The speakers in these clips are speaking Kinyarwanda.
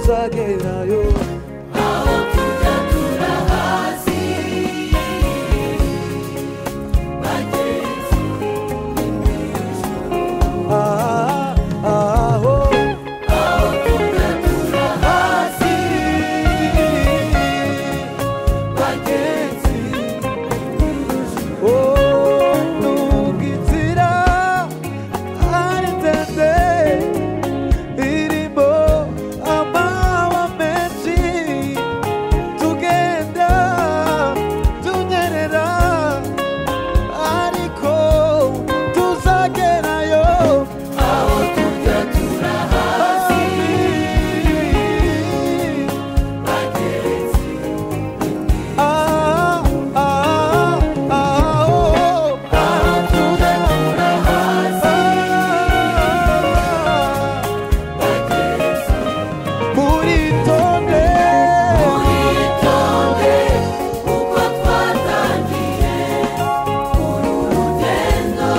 tuzagerayo aho tujya turahazi bageze aho tujya turahazi bageze nubwo inzira ari ndende irimo amahwa menshi tugenda tunyerera ariko tuzagerayo aho tujya turahazi bageze aho tujya turahazi bageze muritonde muritonde uko twatangiye uru rugendo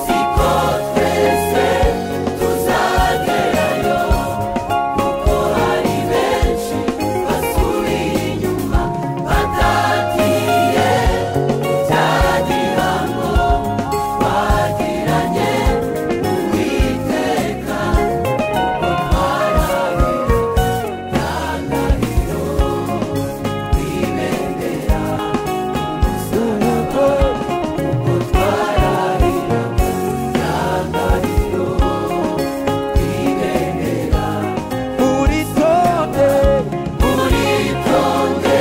siko twese tuzagerayo kuko hari benshi basubiye inyuma batagiye cya gihango twagiranye n'Uwiteka kuko muritonde muritonde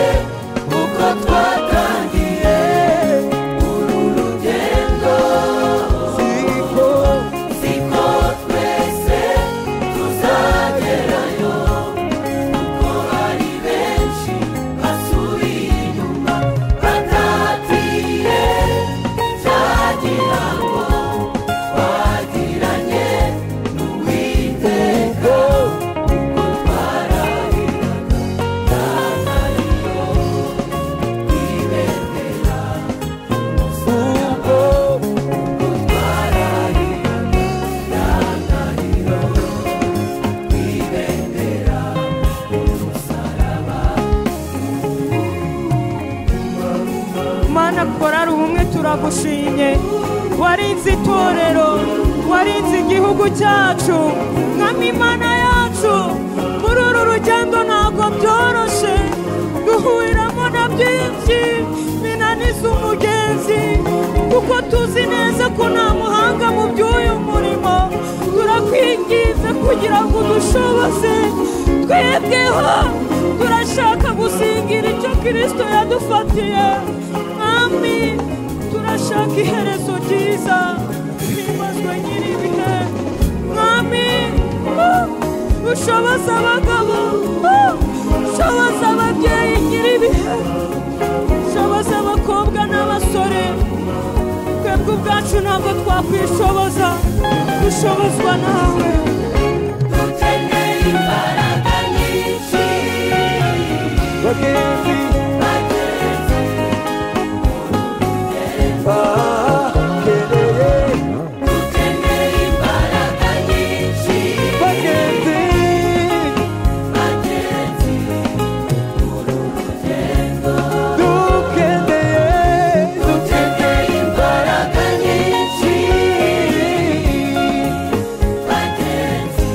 uko twatangiye uru rugendo siko siko twese tuzagerayo kuko hari benshi basubiye inyuma batatiye cya gihango twagiranye n'Uwiteka kuko twarahiraga ndangariyo kwibendera umusaraba kuko twarahiraga ndangariyo kwibendera umusaraba. Mana korari ubumwe turagushimye warinze itorero warinze igihugu cyacu mwami Imana yacu muri uru rugendo ntabwo byoroshe duhuriramo na byinshi binaniza umugenzi kuko tuzi neza ko nta muhanga mu by'uyu murimo turakwingize kugira ngo udushoboze twebweho turashaka gusingira icyo Kristo yadufatiye mwami turashaka iherezo ryiza himbazwe nyir'ibihe mwami ushoboza abagabo ushoboza ababyeyi nyir'ibihe ushoboza abakobwa n'abasore twebwe ubwacu ntabwo twakwishoboza dushobozwa nawe dukeneye imbaraga nyinshi bagenzi bageze bakeneye dukeneye imbaraga nyinshi bagenzi bageze uru rugendo dukeneye dukeneye imbaraga nyinshi bageze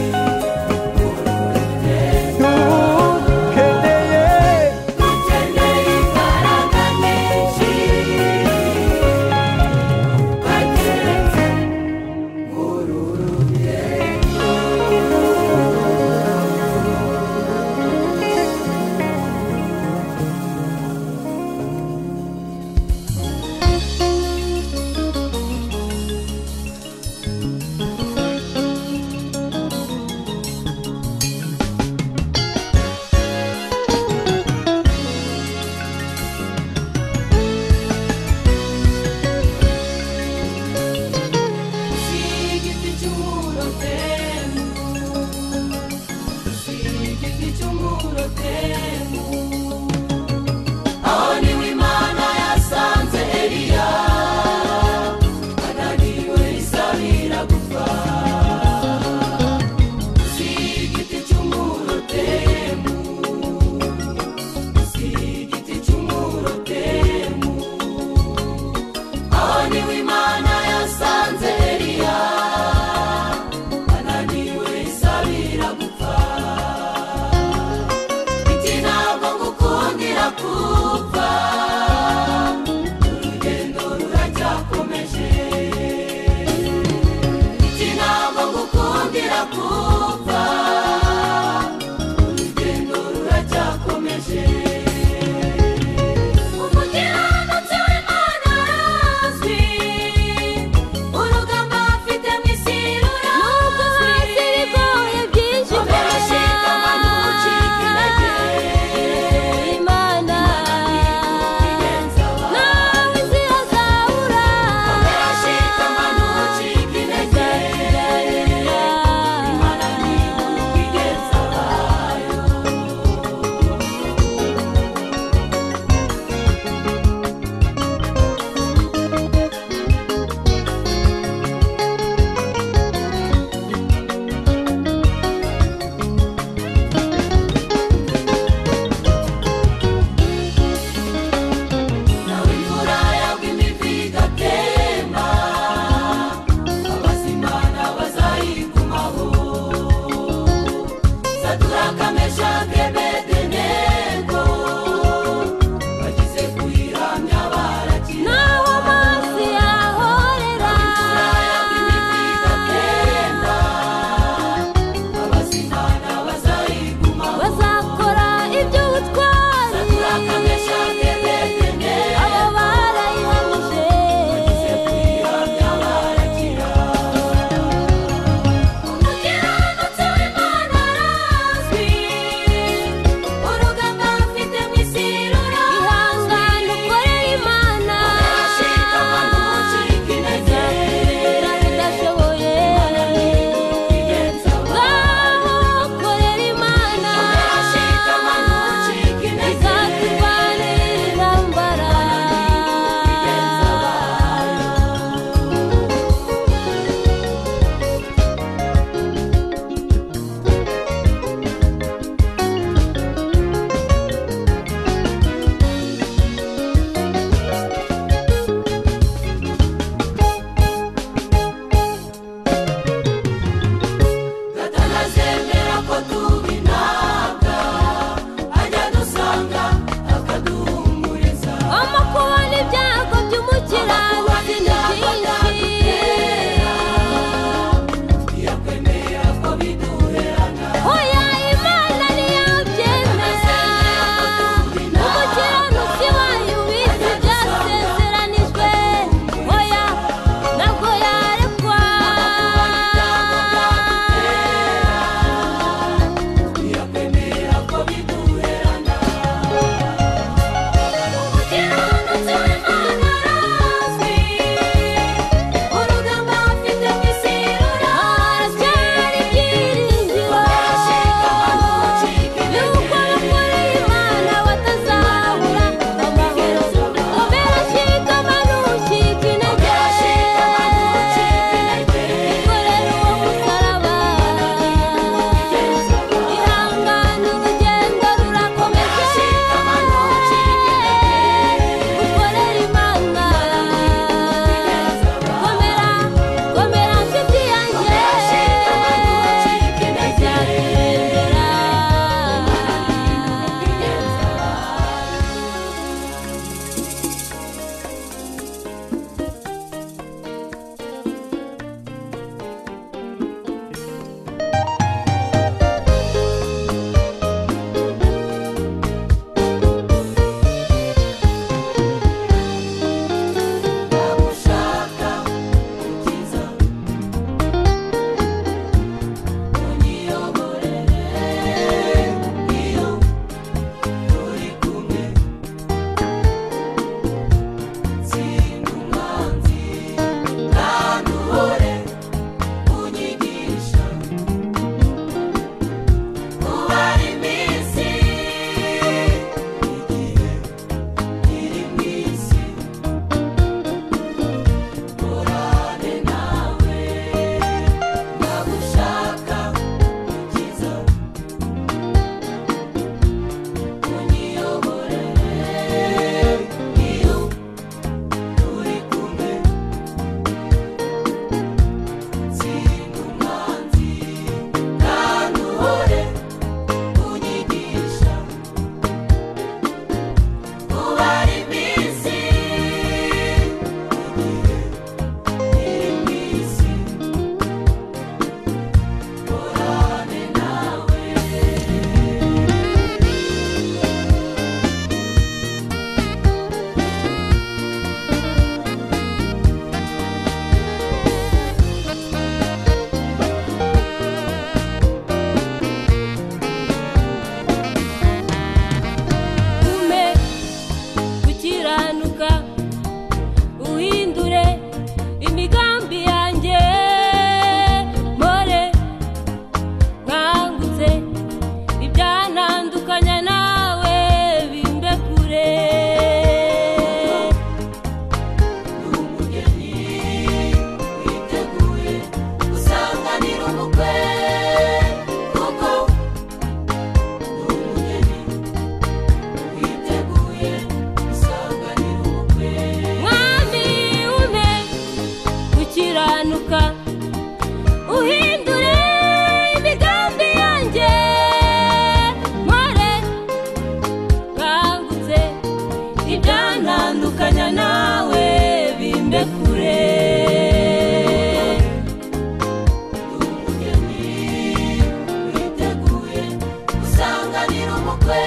ubukwe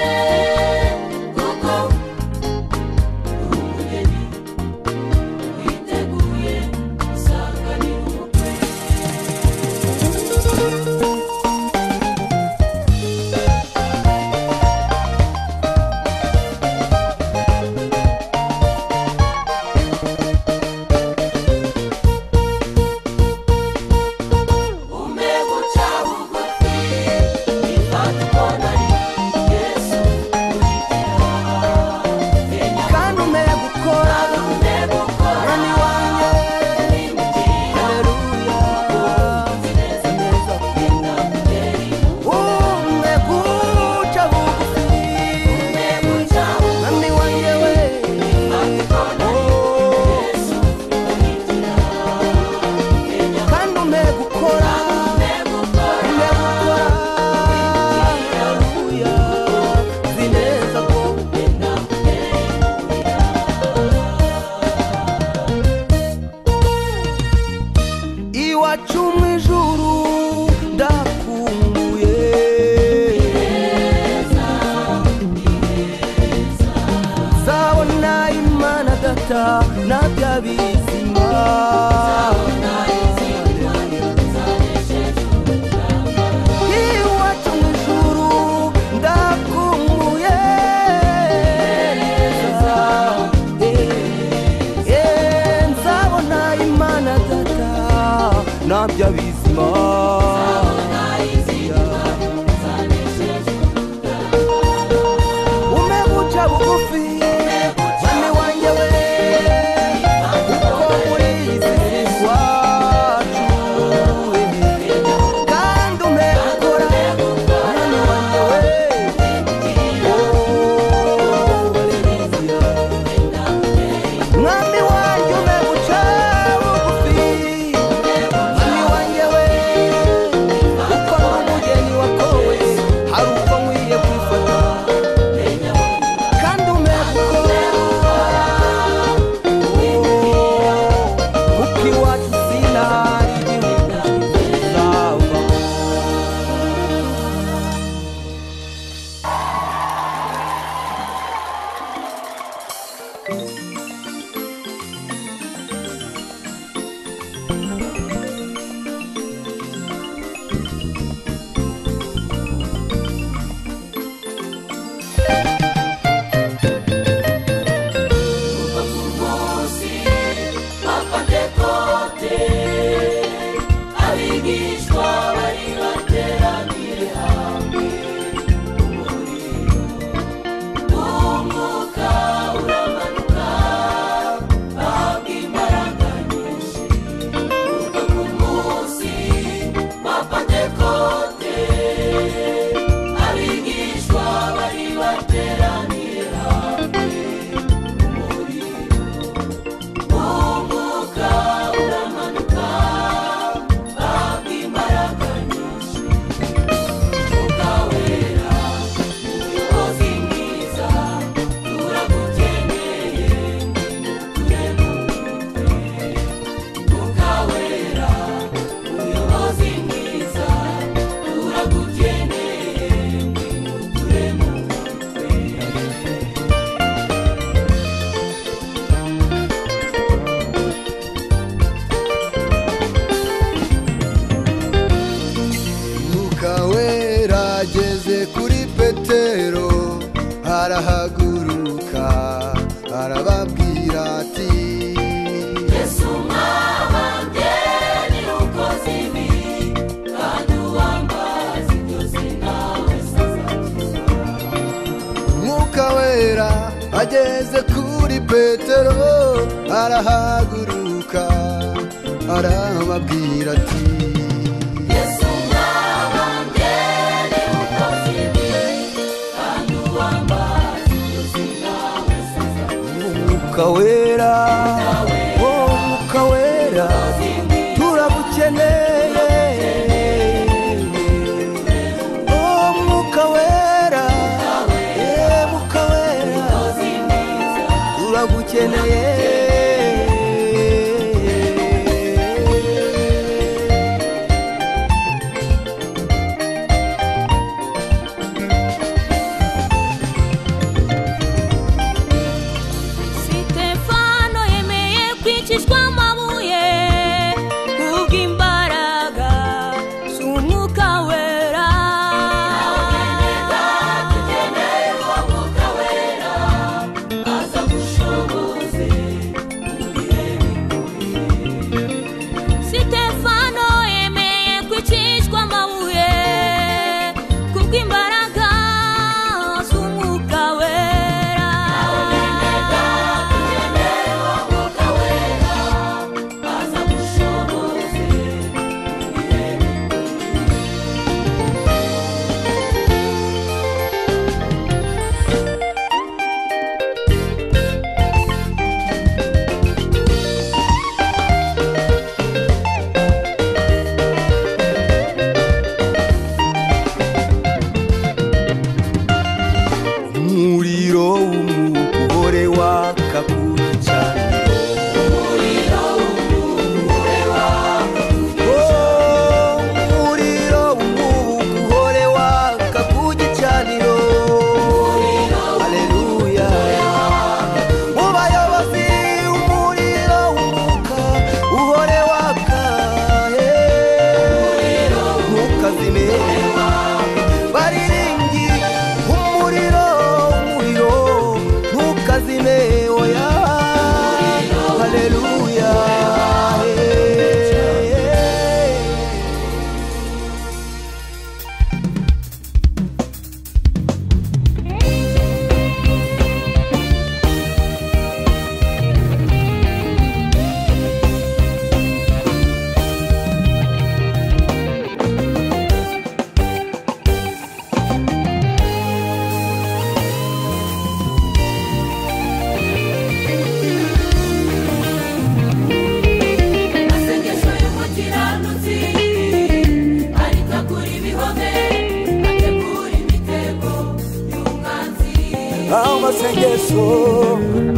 kuko umugeni witeguye gusanganira ubukwe. Umeguca bugufi ifata ukonari Yesu uritira kandi umeye gukora umegukora mwami wanjye haleluya neza kugenda kugeri umwe guca bugufi umeguca mwami wanjye we Yesu uritira kandi umeye gukora umegukora haleluya nzi neza ko kugenda kugeri iwacu mu ijuru ndakumbuye zabona imana data na bya bizima iwacu mu ijuru ndakumbuye nzabona imana data na bya bizima umeguca bugufi mwami wanjye we uko muri izi wacu kandi umegukora mwami wanjye we mwami wanjye umeguca bugufi mwami wanjye we uko n'umugeni wakowe hari uko nkwiye kwifata kandi umegukora kuko iwacu sinahari igihugu kizava kuva ku munsi wa Pentekote abigishwa bari bateraniye hamwe umuriro w'umwuka uramanuka bahabwa imbaraga nyinshi. Kuva ku munsi wa Pentekote abigishwa bari bateraniye hamwe umuriro w'umwuka uramanuka bahabwa imbaraga nyinshi. Mwuka wera umuyobozi mwiza turagukeneye turi mu mutwe. Mwuka wera umuyobozi mwiza turagukeneye turi mu mutwe. Mwuka wera ageze kuri Petero arahaguruka arababwira ati Yesu mwabambye ni ukoze ibi kandi uwambaza ibyo sinawe sazakiza. Mwuka wera ageze kuri Petero arahaguruka arababwira ati Yesu mwabambye ni ukoze ibi kandi uwambaza ibyo sinawe sazakiza. Mwuka wera Mwuka wera turagukeneye Mwuka wera Mwuka wera turagukeneye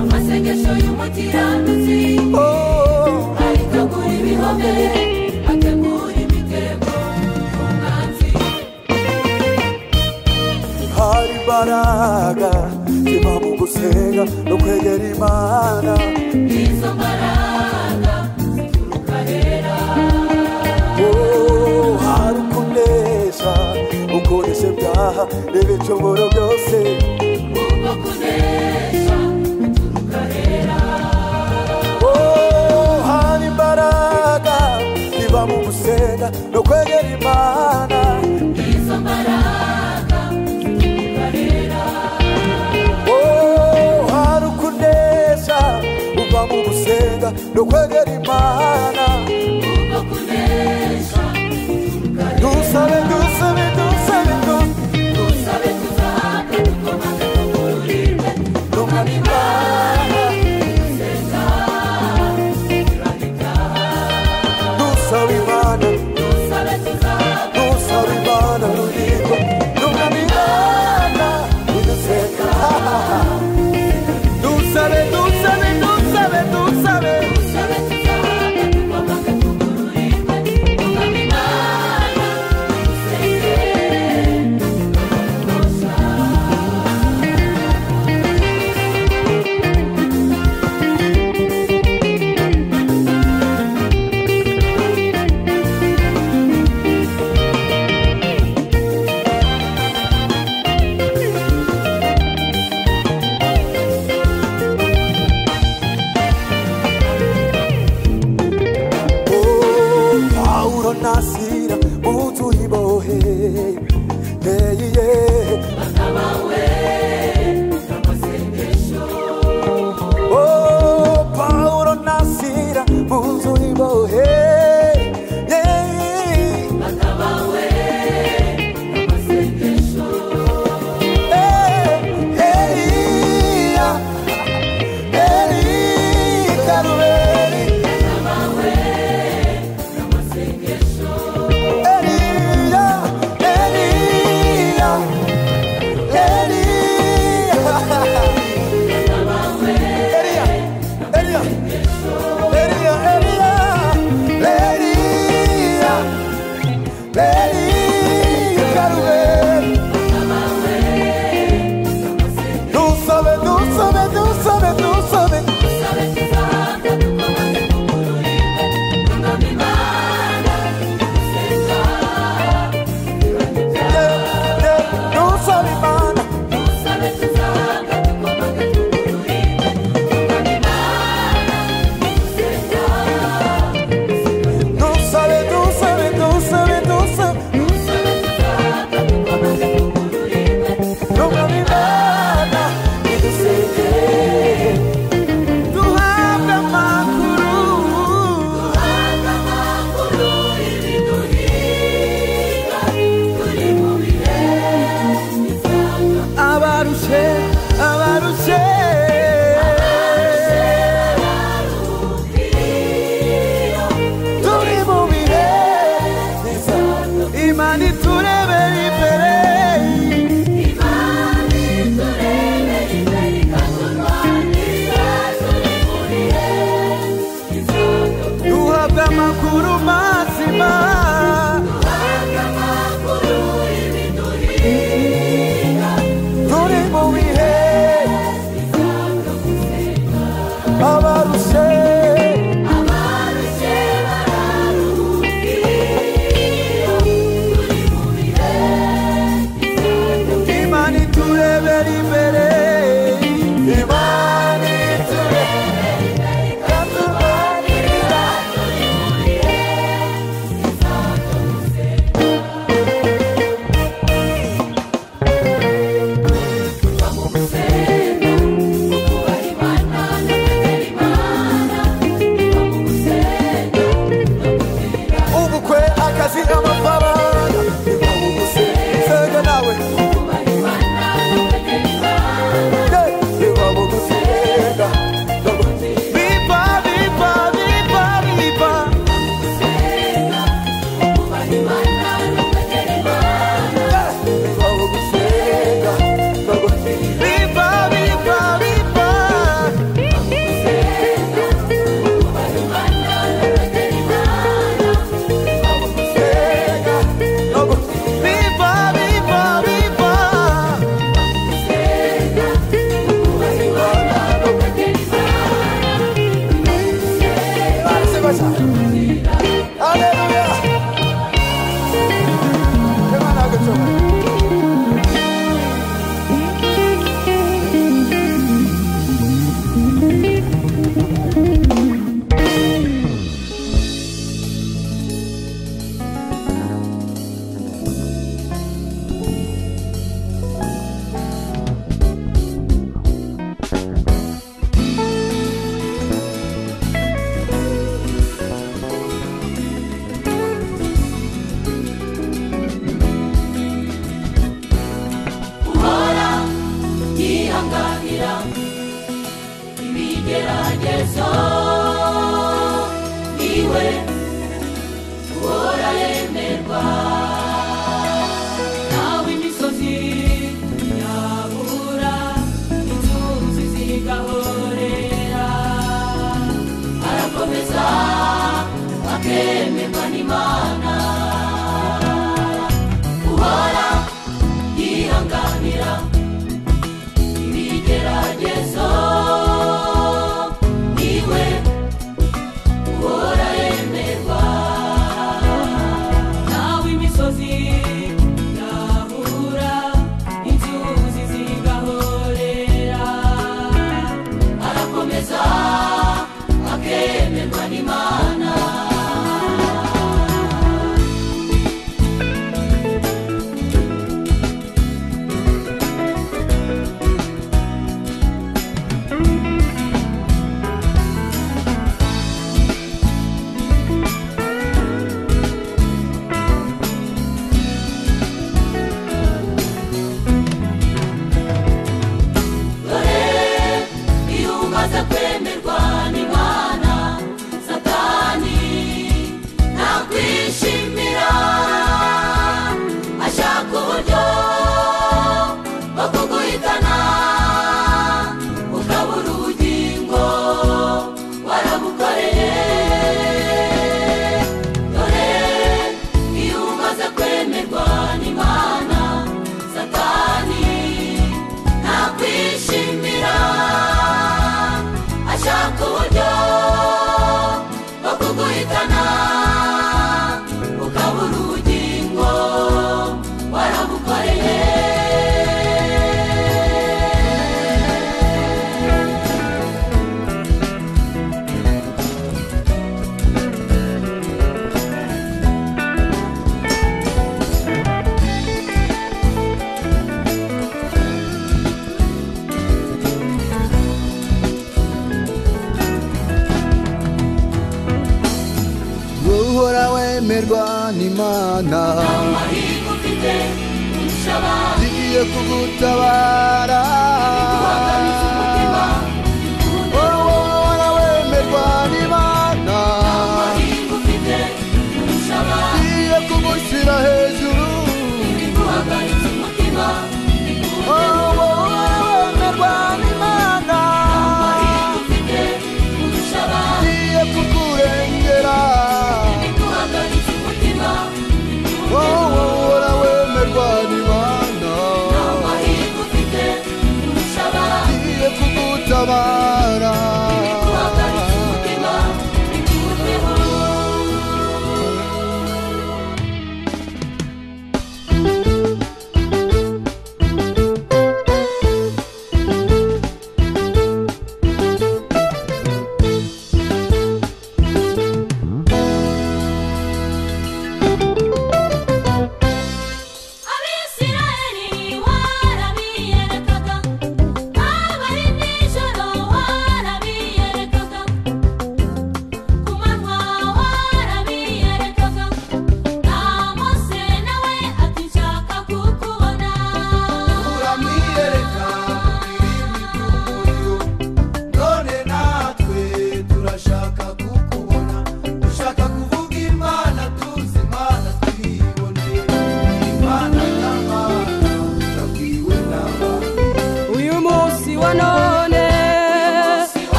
amasengesho y'umukiranutsi ayitegura ibihome ategura imitego y'umwanzi hari imbaraga ziva mu gusenga no kwegera Imana izo mbaraga zituruka hera hari ukunesha ukoresha ibyaha n'ibicumuro byose ubwo kunesha bituruka hera hari imbaraga ziva mu gusenga no kwegera Imana izo mbaraga zituruka hera hari ukunesha uva mu gusenga no kwegera Imana ubwo kunesha bituruka hera dusabe dusabe dusabe dusabe tuzahabwa dukomane tugororerwe n'umwami Imana dusenga turandika dusabe Imana dusabe tuzahabwa dusabe Imana ruriko n'umwami Imana dusenga dusabe dusabe dusabe dusabe dusabe tuzahabwa dukomane tugororerwe n'umwami Imana dusenge Paulo nasira mutu ibohe batabawe n'amasengesho Paulo nasira mutu ibohe batabawe n'amasengesho Karuberi batabawe n'amasengesho Elia yihanganira ibigeragezo niwe uhora yemerwa nawe imisozi yabura inzuzi zigahorera arakomeza akemerwa n'Imana uhora yihanganira ibigeragezo niwe uhora yemerwa nawe imisozi yahura inzuzi zigahorera arakomeza akemerwa n'Imana n'Imana igiye kugutabara warawemerwa n'Imana igiye kugushyira hejuru warawemerwa n'Imana igiye kukurengera warawemerwa n'Imana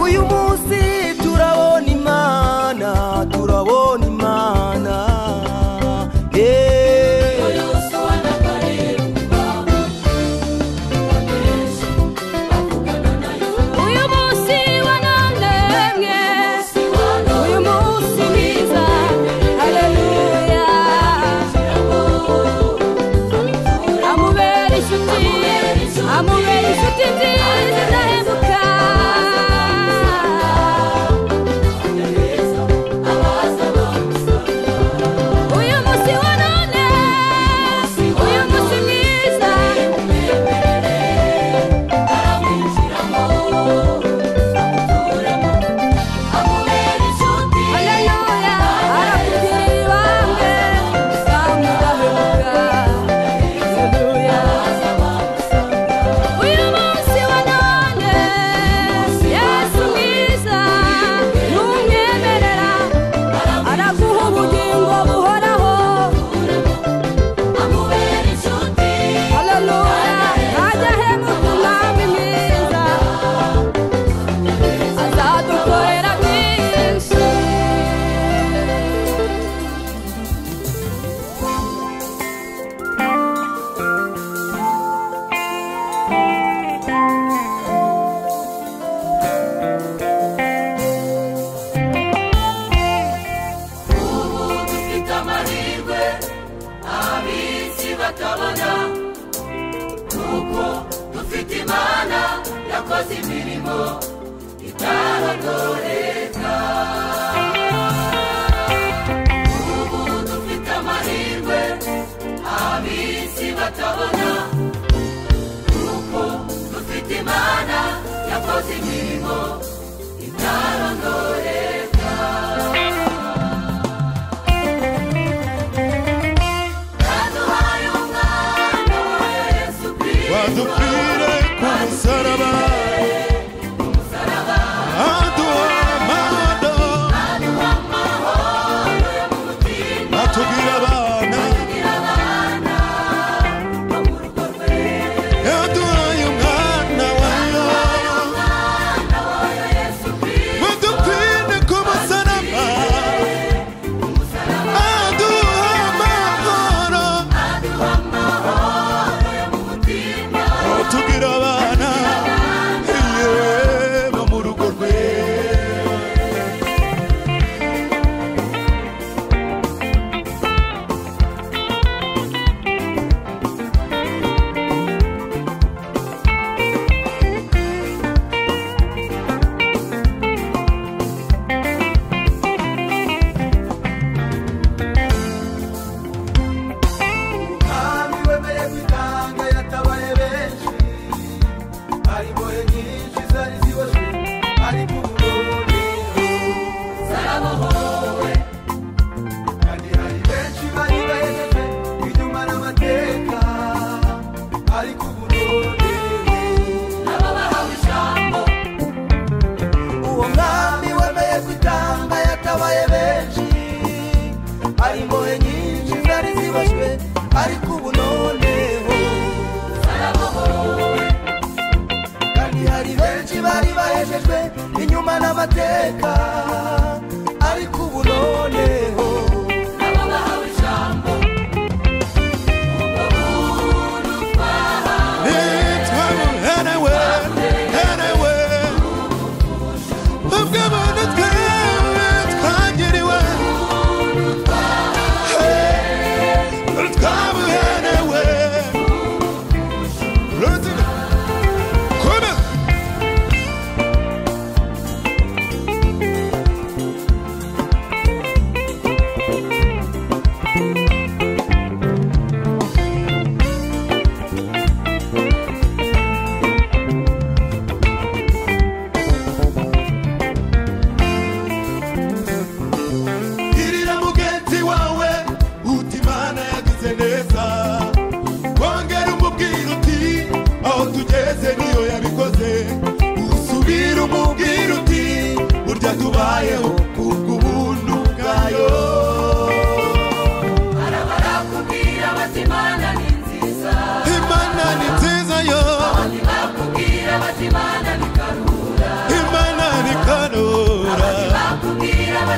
uyu munsi turabona imana turabona imana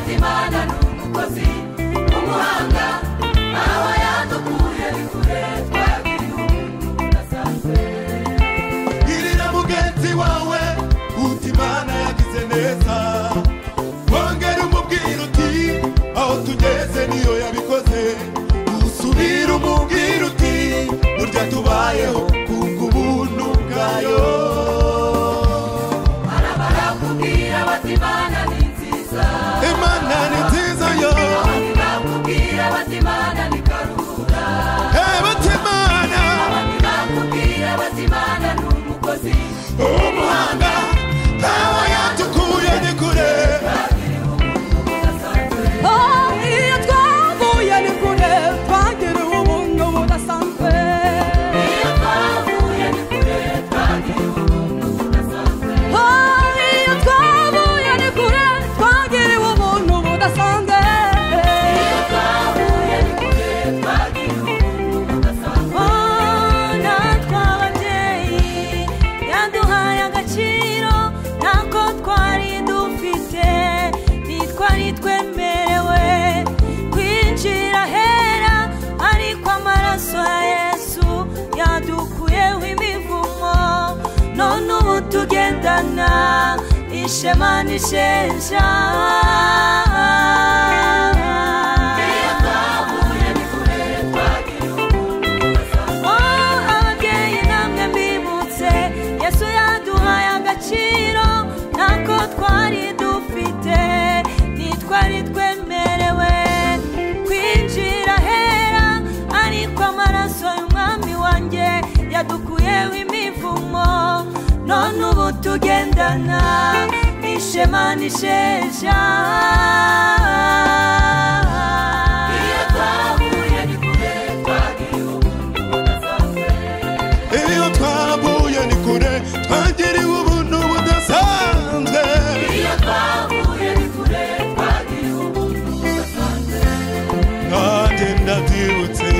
batimana n'umukozi umuhanga aho yadukuye ni kure twagiriye umuntu udasanzwe girira mugenzi wawe utimana yagize neza wongera umubwira uti aho tugeze niyo yabikoze usubira umubwira uti burya tubayeho kubw'ubuntu bwayo barakubwira batimana ni nziza Imana ni nziza yo abandi bakubwira batimana ni karura batimana abandi bakubwira batimana ni umukozi umuhanga aho yadukuye ni kure iyo twavuye ni kure twagiriwe ubuntu budasanzwe iyo twavuye ni kure twagiriwe ubuntu budasanzwe iyo twavuye ni kure twagiriwe ubuntu budasanzwe iyo twavuye ni kure twagiriwe ubuntu budasanzwe natwe ababyeyi yaduhaye agaciro ntako twari dufite ntitwari twemerewe kwinjira hera ariko amaraso ya Yesu yadukuyeho imivumo none ubu tugendana ishema n'isheja iyo twavuye ni kure twagiriwe ubuntu budasanzwe ababyeyi namwe mbibutse Yesu yaduhaye agaciro ntako twari dufite ntitwari twemerewe kwinjira hera ariko amaraso y'umwami wanjye yadukuyeho imivumo none ubu tugendana ishema n'isheja iyo twavuye ni kure twagiriwe ubuntu budasanzwe iyo twavuye ni kure twagiriwe ubuntu budasanzwe iyo twavuye ni kure twagiriwe ubuntu budasanzwe nanjye ndabyibutse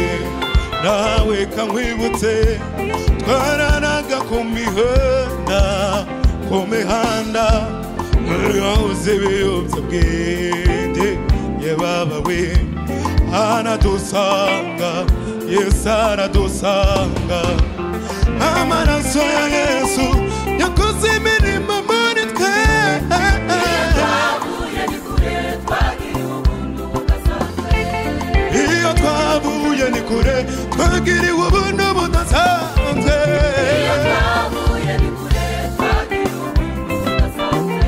nawe kankwibutse twaranaga ku mihanda mwahoze ibiyobyabwenge ye baba we anadusanga Yesu aradusanga amaraso ya Yesu yakoze imirimo muri twe twavuye ni kure twagiriwe ubuntu budasanzwe iyo twavuye ni kure twagiriwe ubuntu budasanzwe iyo twavuye ni kure twagiriwe ubuntu budasanzwe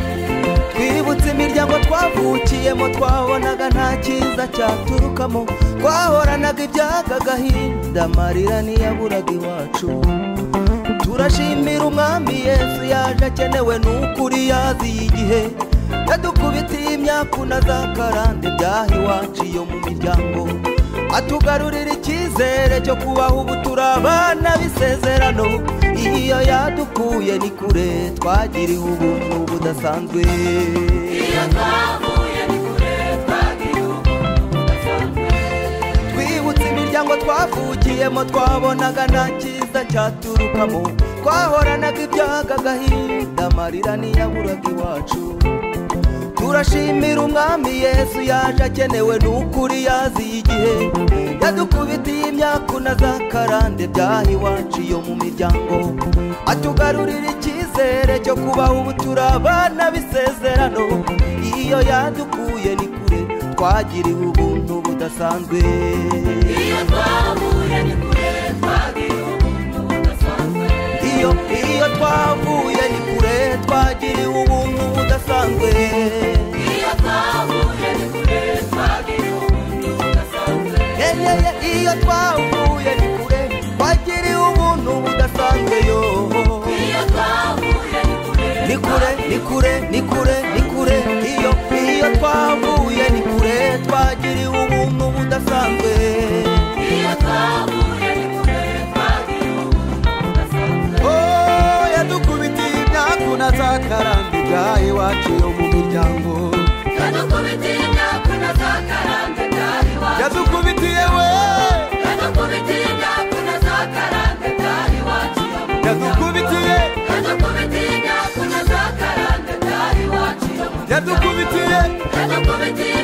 twibutse imiryango twavukiyemo twabonaga nta cyiza cyaturukamo twahoranaga ibyaga agahinda amarira ntiyaburaga iwacu turashimira umwami Yesu yaje akenewe n'ukuri yaziye igihe yadukubitiye imyaku na za karande byaha iwacu iyo mu miryango atugarurira icyizere cyo kubaho ubu turi abana b'isezerano iyo yadukuye ni kure twagiriwe ubuntu budasanzwe iyo twavuye ni kure twagiriwe ubuntu budasanzwe twibutse imiryango twavukiyemo twabonaga nta cyiza cyaturukamo twahoranaga ibyaga agahinda amarira ntiyaburaga iwacu turashimira umwami Yesu yaje akenewe n'ukuri yaziye igihe yadukubitiye imyaku na za karande byaha iwacu iyo mu miryango atugarurira icyizere cyo kubaho ubu turi abana b'isezerano iyo yadukuye ni kure twagiriwe ubuntu budasanzwe iyo twavuye ni kure twagiriwe ubuntu budasanzwe iyo twavuye ni kure twagiriwe ubuntu budasanzwe iyo twavuye ni kure twagiriwe ubuntu budasanzwe iyo twavuye ni kure twagiriwe ubuntu budasanzwe yo iyo twavuye ni kure ni kure ni kure ni kure ni kure iyo twavuye ni kure twagiriwe ubuntu budasanzwe iyo twavuye ni kure twagiriwe ubuntu budasanzwe yadukubitiye imyaku na za karande byaha iwacu yo mu miryango yadukubitiye imyaku na za karande byaha iwacu yadukubitiye we yadukubitiye imyaku na za karande byaha iwacu yadukubitiye imyaku na za karande byaha iwacu yadukubitiye yadukubitiye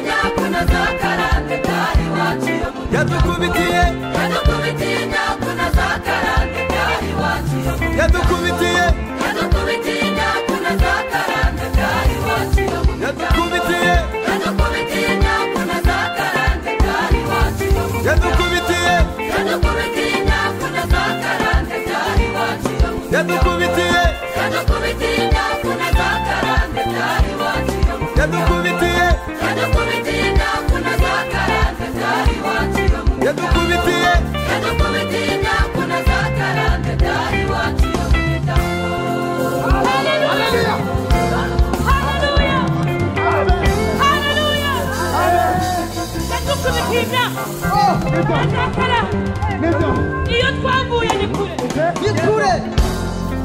iyo twavuye ni kure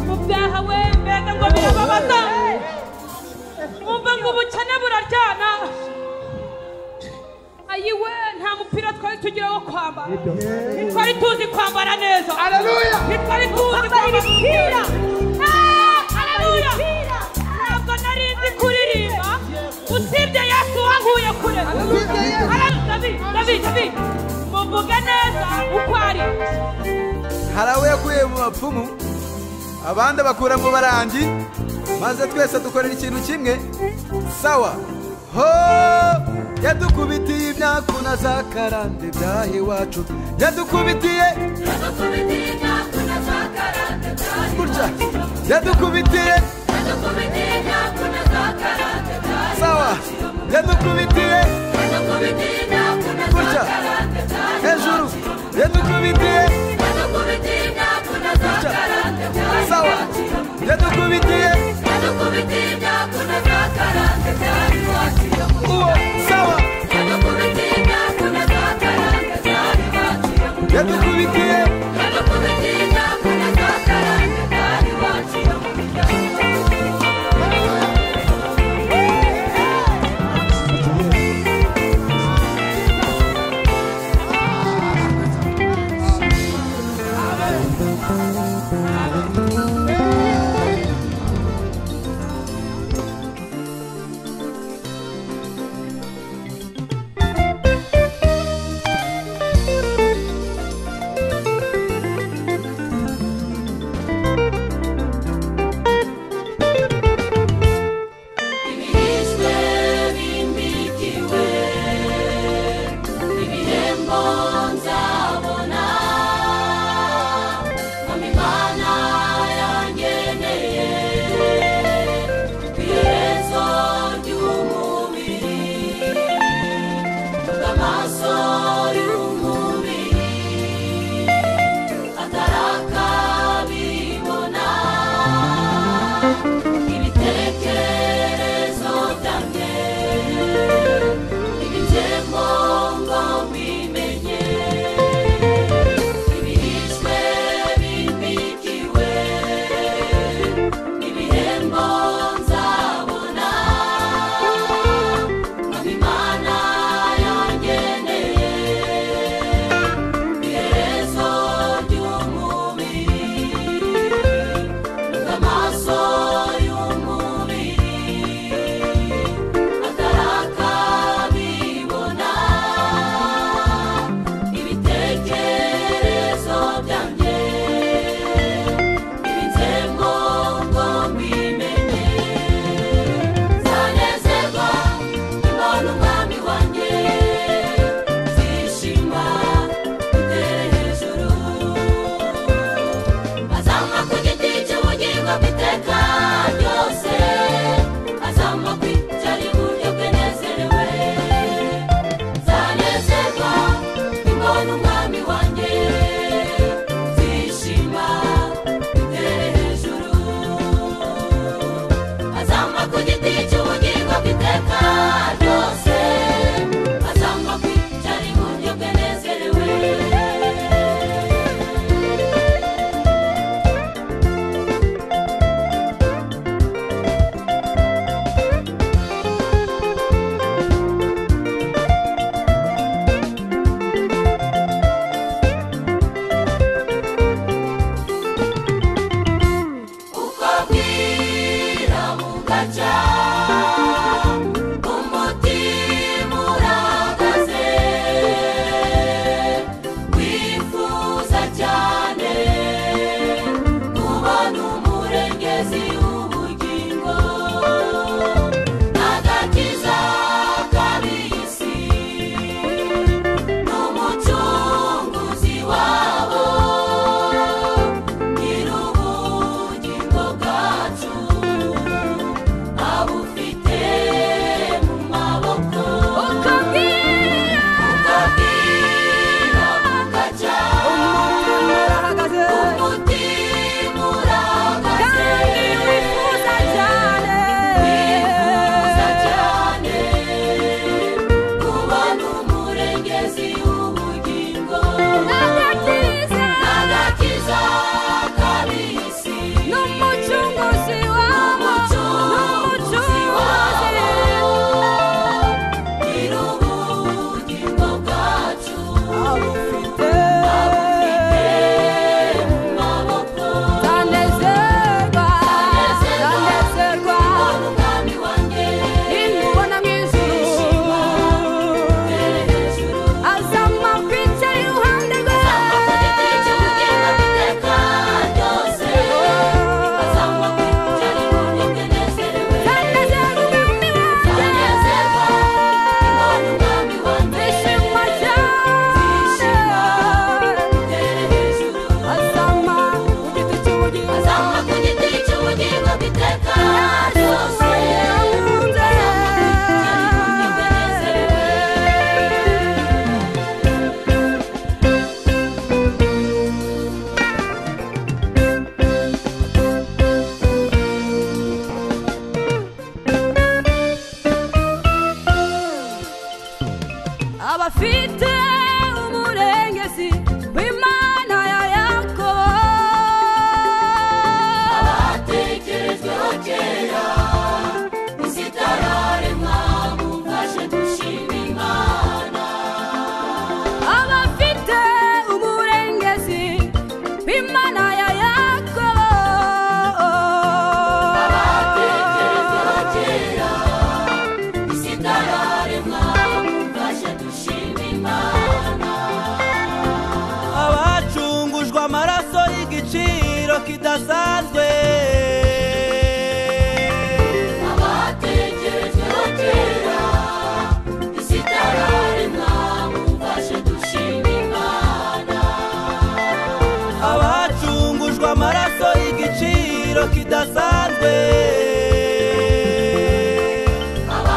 mu byaha we mbega ngo birababaza mwumva ngo ubukene buraryana ayiwe nta mupira twari tugira wo kwambara ntitwari tuzi kwambara neza ntitwari tuzi kwambara imipira haleluya ntabwo nari nzi kuririmba usibye yesu wankuye kure David muvuge neza uko ari hari abo yakuye mu bapfumu abandi bakura mu barangi maze twese dukorera ikintu kimwe sawa ho yadukubitiye imyaku na za karande byaha iwacu yadukubitiye imyaku na za karande byaha gutya yadukubitiye imyaku na za karande byaha sawa yadukubitiye imyaku na za gutya karande byaha hejuru yadukubitiye imyaku na za karande byaha sawa yadukubitiye imyaku na za karande byaha uwo sawa imyaku na za karande byaha yadukubitiye imyaku na za karande abafite umurengezi w'Imana ya Yakobo abatekerejweho kera isi itararemwa mumfashe dushima Imana abafite umurengezi w'Imana ya Yakobo abatekerejweho kera isi itararemwa mumfashe dushima Imana abacungujwe amaraso y'igiciro kidasanzwe abatekerejweho kera isi itararemwa mumfashe dushima Imana abacungujwe amaraso y'igiciro kidasanzwe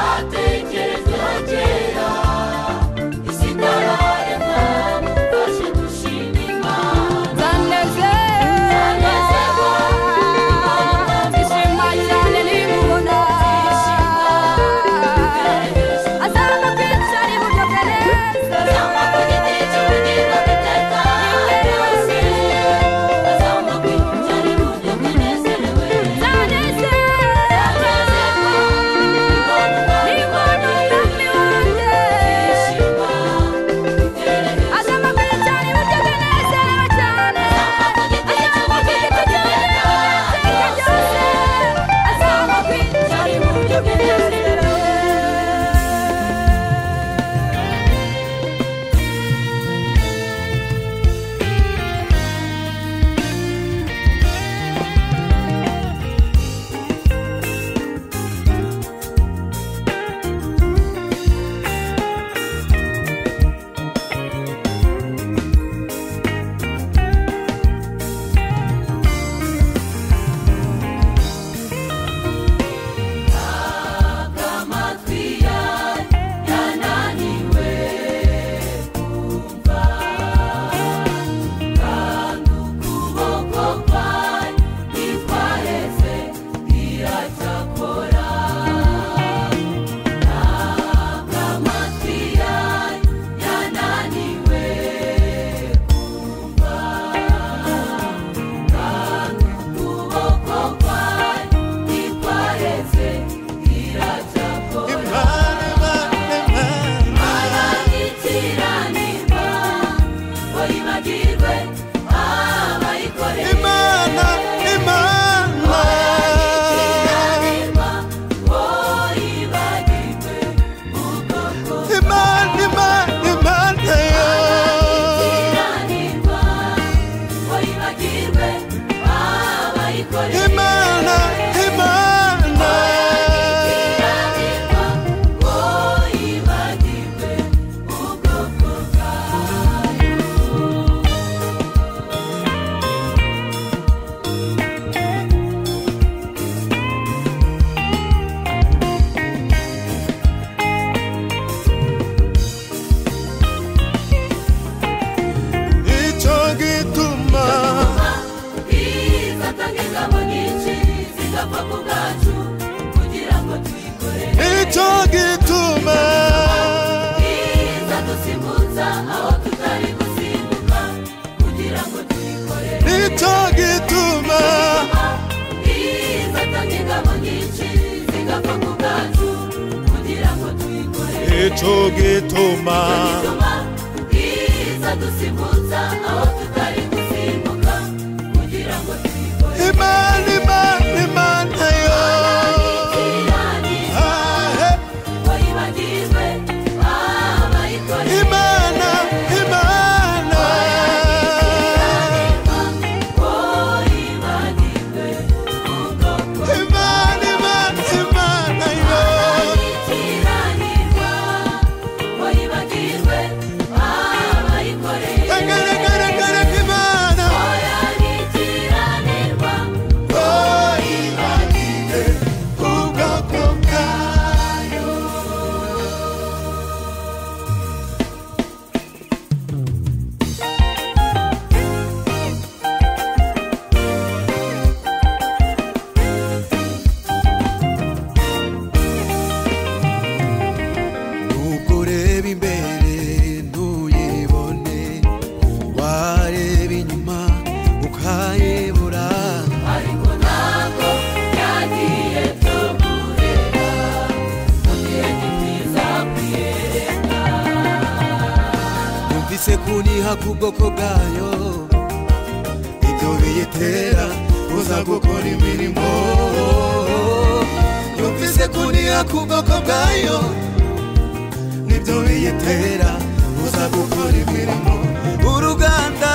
abatekerejweho kera isi itararemwa mumfashe dushima Imana zanezerwa zishima cyane nimubona azaba kwicara iburyo bwa neza azamba ku giti cy'ubugingo bw'iteka ryose azamba kwicara iburyo bw'unezerewe zanezerwa nimubona umwami wanjye azaba kwicara iburyo bwa nezerewe cyane azaba kwicara azaba kwicara iburyo bwa nezerewe amatwi yananiwe kumva kandi ukuboko kwawe ntikwaheze iracyakora amatwi yananiwe kumva kandi ukuboko kwawe ntikwaheze iracyakora aragitiranirwa ngo yibagirwe abayikoreye aragitiranirwa ngo yibagirwe ubwoko aragitiranirwa ngo yibagirwe abayikoreye aragitiranirwa ngo yibagirwe ubwoko bwayo icyo gituma izatanga ingabo nyinshi zigapfa ku bwacu kugira ngo tuyikorere icyo gituma izadusimbutsa aho tutari gusimbuka kugira ngo tuyikorere icyo gituma izatanga ingabo nyinshi zigapfa ku bwacu kugira ngo tuyikorere icyo gituma bituma izadusimbutsa aho tutari gusimbuka kugira ngo tuyikorere Imana yo iranira ngo yibagirwe abayikoreye Imana ngo yibagirwe ubwoko Imana yo ikiranirwa ngo yibagirwe abayikoreye Garagara Imana oya ikiranirwa oh kubwoko bwayo ibyo biyitera uza gukora imirimo yumvise kuniha kubwoko bwayo nibyo biyitera uza gukora imirimo uruganda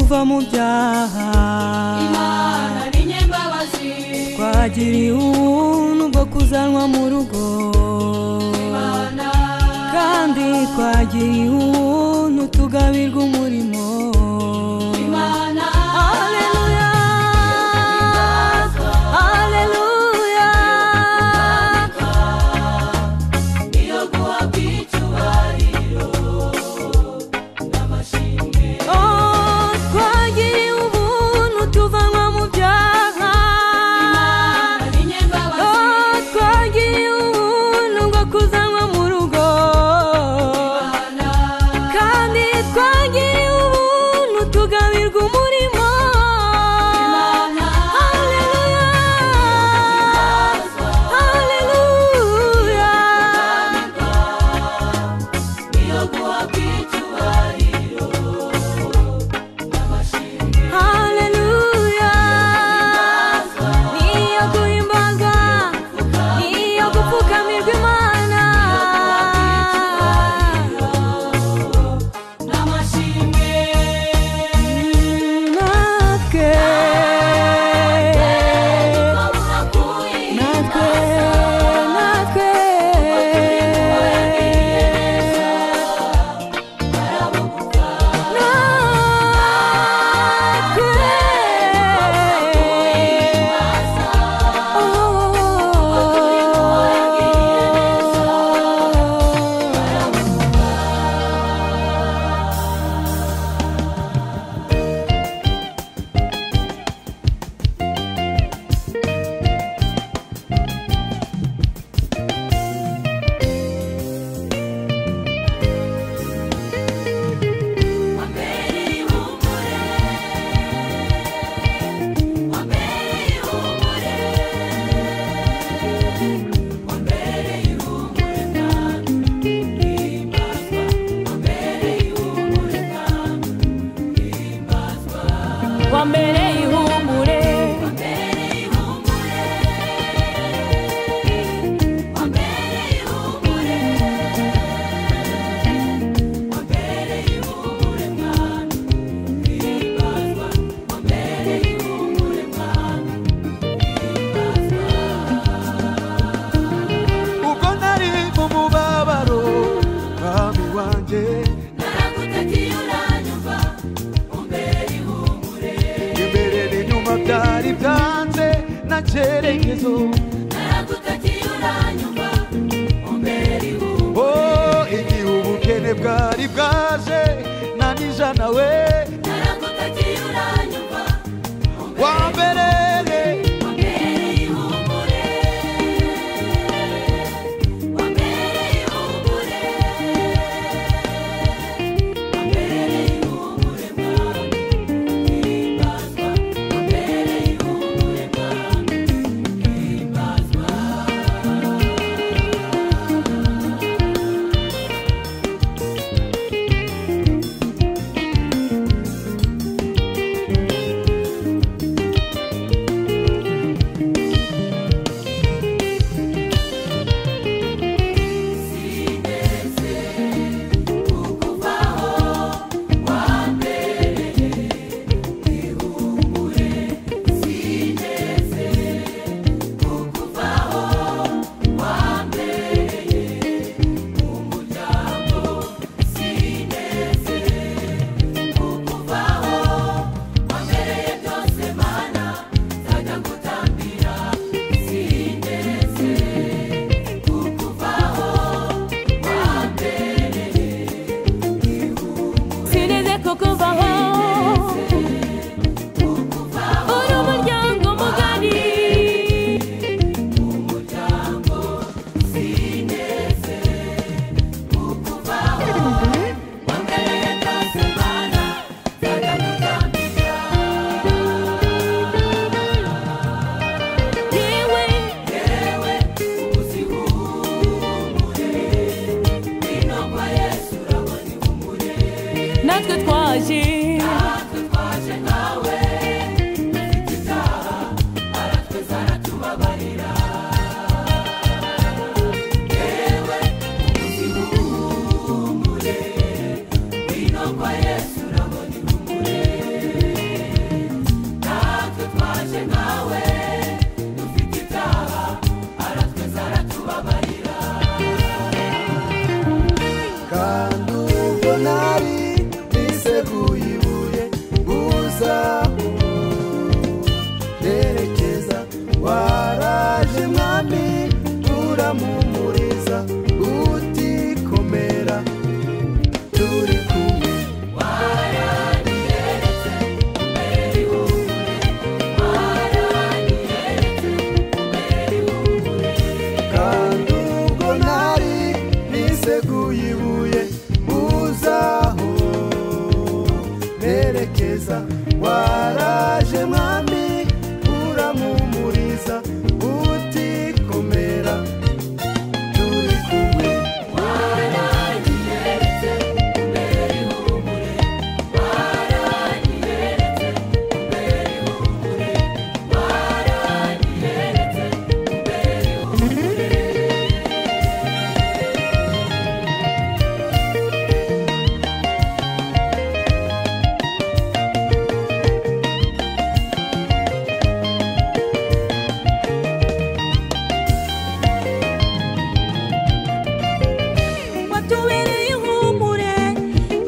tuva mu byaha Imana ni nyembabazi twagiriye ubuntu bwo kuzanwa mu rugo Imana kandi twagiriye ubuntu tugabirwa umurimo Imana Haleluya Haleluya niyo guhabwa icyubahiro n'amashimwe Oh twagiriye ubuntu tuvanwa mu byaha Imana ni nyembabazi Oh twagiriye ubuntu bwo kuzanwa mu rugo Imana kandi twagiriye ubuntu tugabirwa umurimo Imana Haleluya Haleluya niyo guhabwa icyubahiro n'amashimwe Haleluya niyo guhimbazwa niyo gupfukamirwa Imana n'amashimwe natwe natwe natwe wambereye ihumure ubwo nari mu mubabaro mwami wanjye naragutakiye uranyumva umbere ihumure imbere n'inyuma byari byanze na cyerekezo naragutakiye uranyumva umbere ihumure oh igihe ubukene bwari bwaje na nijana we naragutakiye uranyumva wambereye umbere ihumure umbere ihumure umbere ihumure mwami himbazwa umbere ihumure mwami himbazwa waraje mwami uramumuriza utikomera turi kumwe waranyeretse umbere ihumure waranyeretse umbere ihumure kandi ubwo nari niseguye ibuye muzaho nerekeza waraje mwami uramumuriza utikomera turi kumwe waranyeretse umbere ihumure waranyeretse umbere ihumure waranyeretse umbere ihumure watubereye ihumure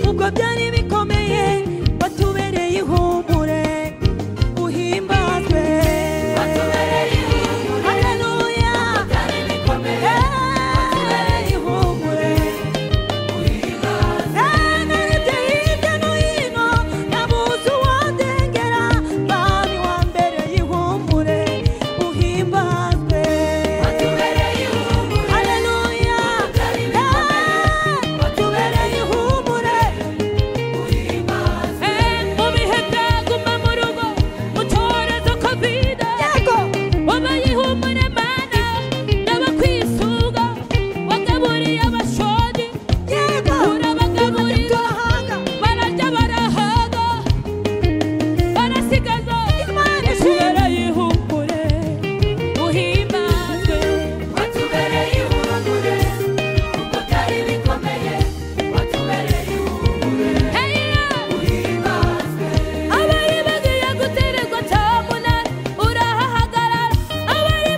ubwo byari bikomeye watubereye ihumure uhimbazwe watubereye ihumure haleluya byari bikomeye watubereye ihumure uhimbaza narebye hirya no hino nabuze uwandengera bari wambereye ihumure uhimbazwe watubereye ihumure haleluya byari bikomeye watubereye ihumure uhimbaza mu bihe byaguma mu rugo mu cyorezo covid wabaye ihumure mana n'abakwisuga wagaburiye abashonji urabagaburira bararya barahaga barasigaza watubereye ihumure uhimbazwe watubereye ihumure kuko byari bikomeye watubereye ihumure uhimbazwe abari bagiye gutererwa cyamunara urahahagarara abari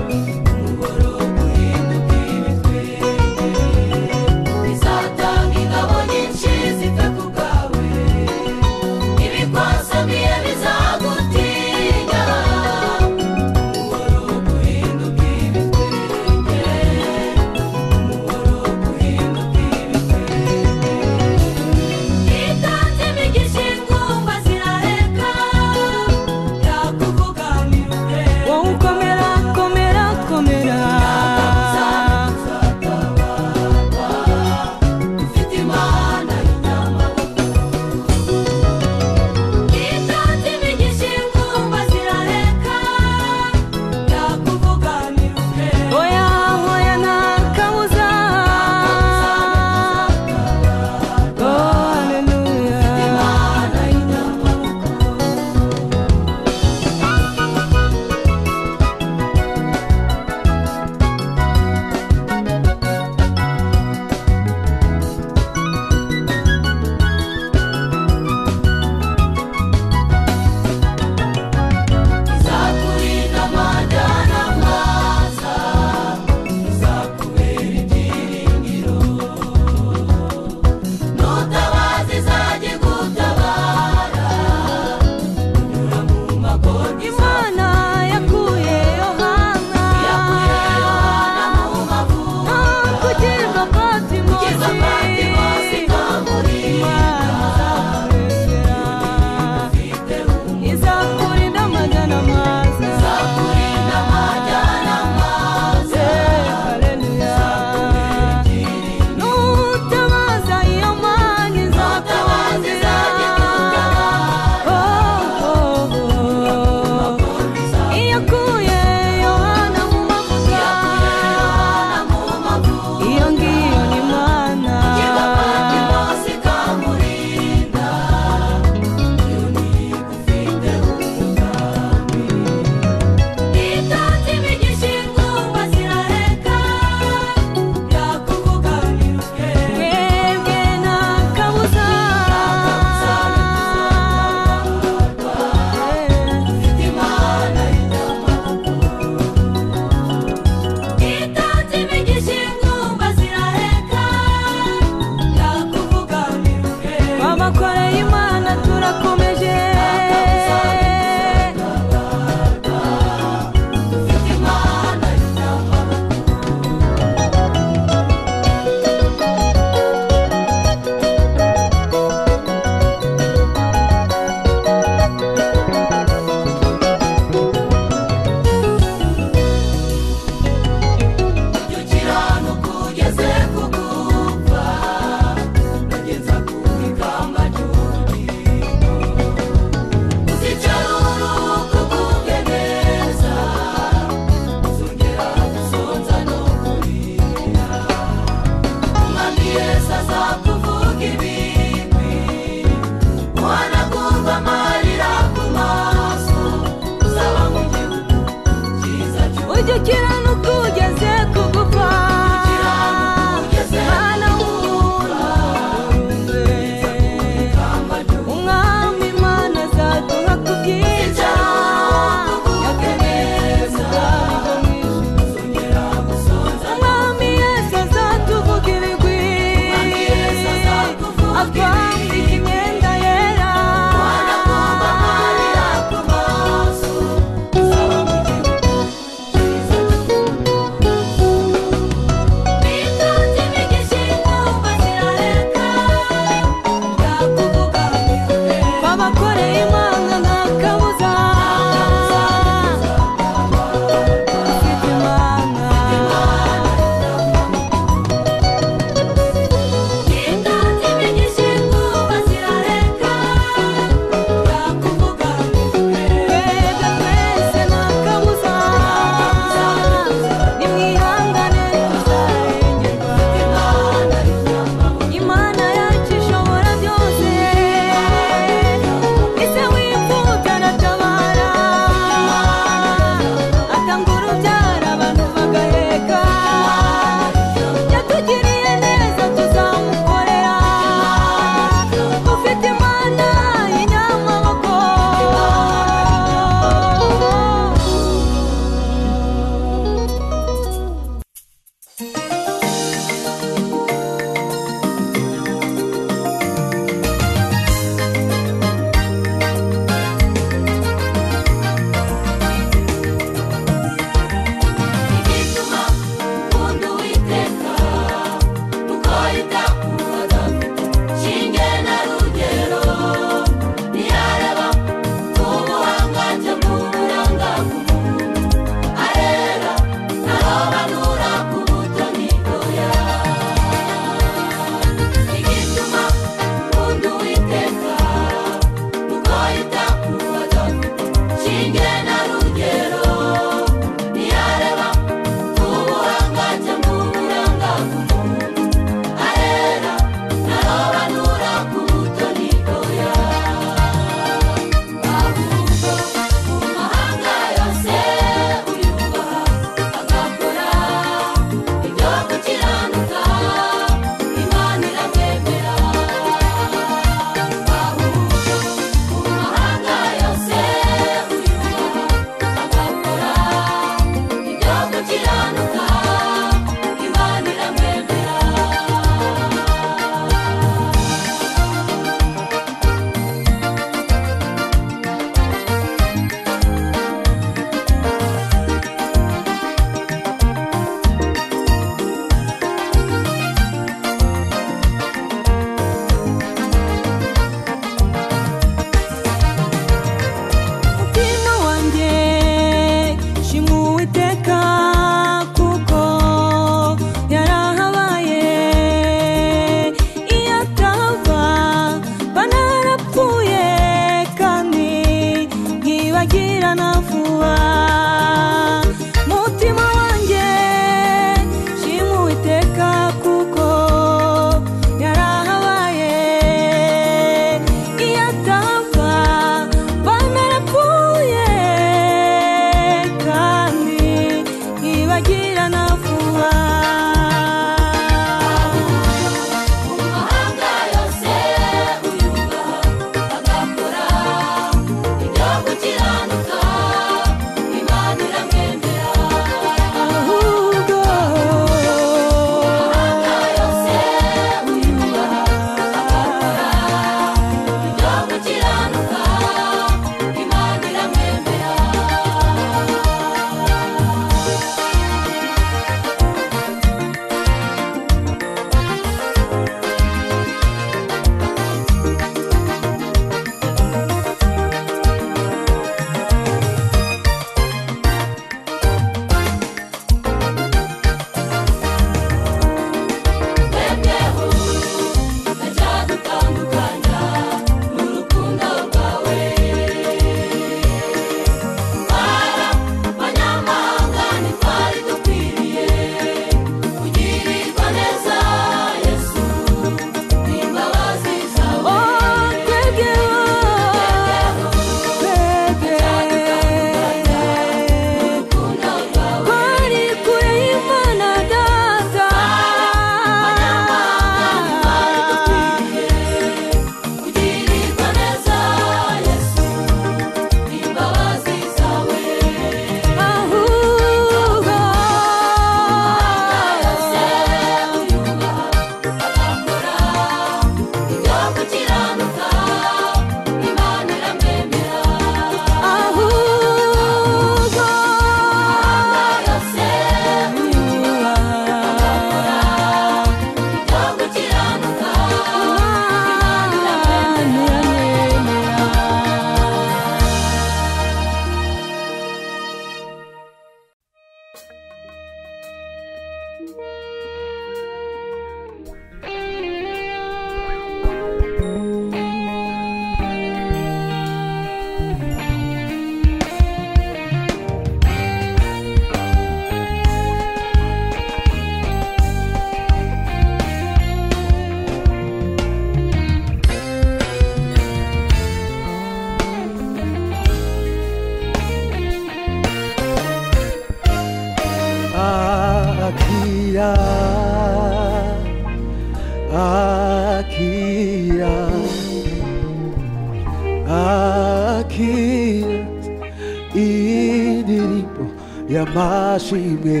y'amashimwe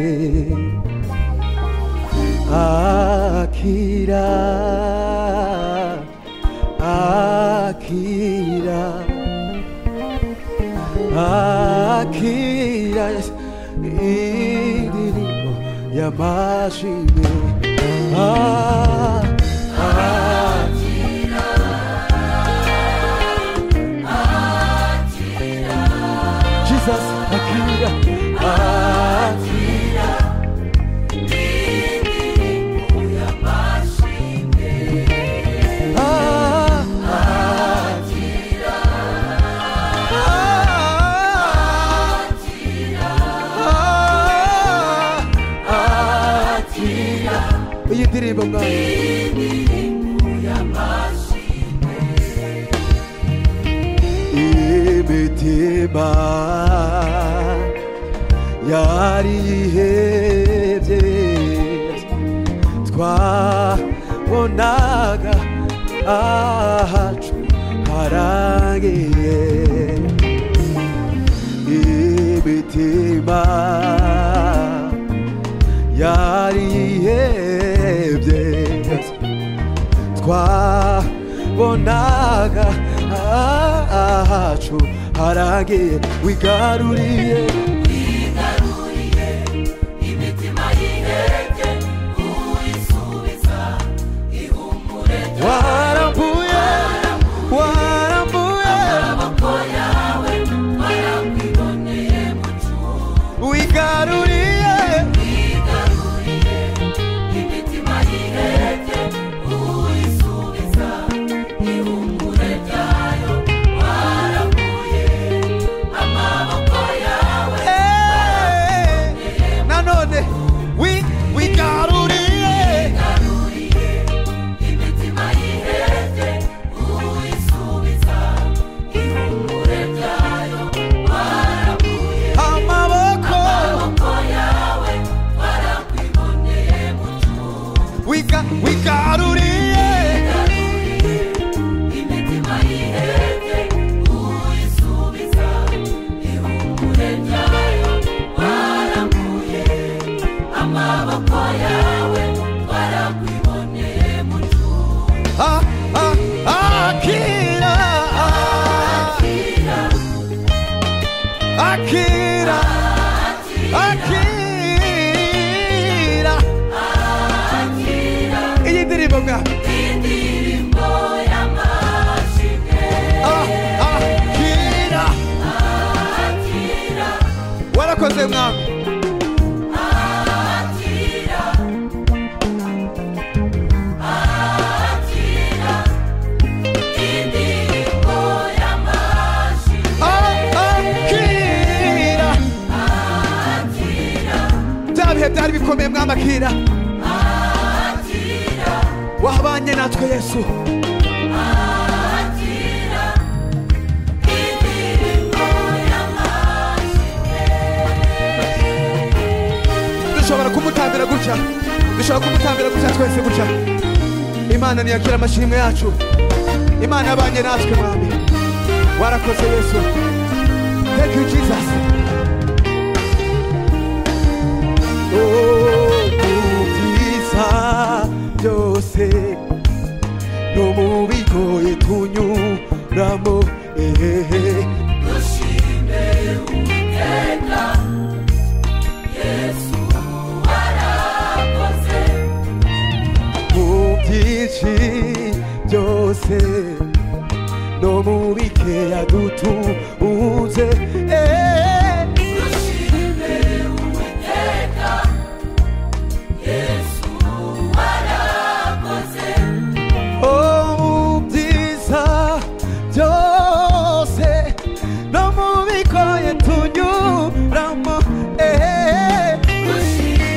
akira akira akira indirimbo y'amashimwe Jesus akira akira indirimbo y'amashimwe akira akira iyi ndirimbo y'amashimwe imitima yari yihebye twabonaga ahacu harangiye imitima yari yihebye twabonaga ahacu harangiye wigaruriye imitima yihebye uyisubiza ihumure warambuye warambuye amaboko yawe warakwiboneye mucu wigaruriye imitima yihebye uyisubiza ihumure ryayo warambuye amaboko yawe nanone wigaruriye imitima yihebye uyisubiza ihumure ryayo warambuye amaboko yawe warakwiboneye mucu wigaruriye imitima yihebye uyisubiza ihumure ryayo warambuye amaboko yawe warakwiboneye mucu akira akira akira iyi ndirimbo bwa indirimbo y'amashimwe akira akira warakoze mwami akira akira indirimbo y'amashimwe akira akira bya bihe byari bikomeye mwami akira akira wabanye natwe Yesu akira indirimbo y'amashimwe dushobora kumutambira gutya dushobora kumutambira gutya twese gutya Imana ntiyakira amashimwe yacu Imana yabanye natwe mwami warakoze Yesu thank you Jesus ubwiza byose no mu bigoye tunyuramo dushime uwiteka yesu warakoze mu byinshi byose no mu bikeya dutunze dushime uwiteka yesu warakoze mu byiza byose no mu bigoye tunyuramo dushime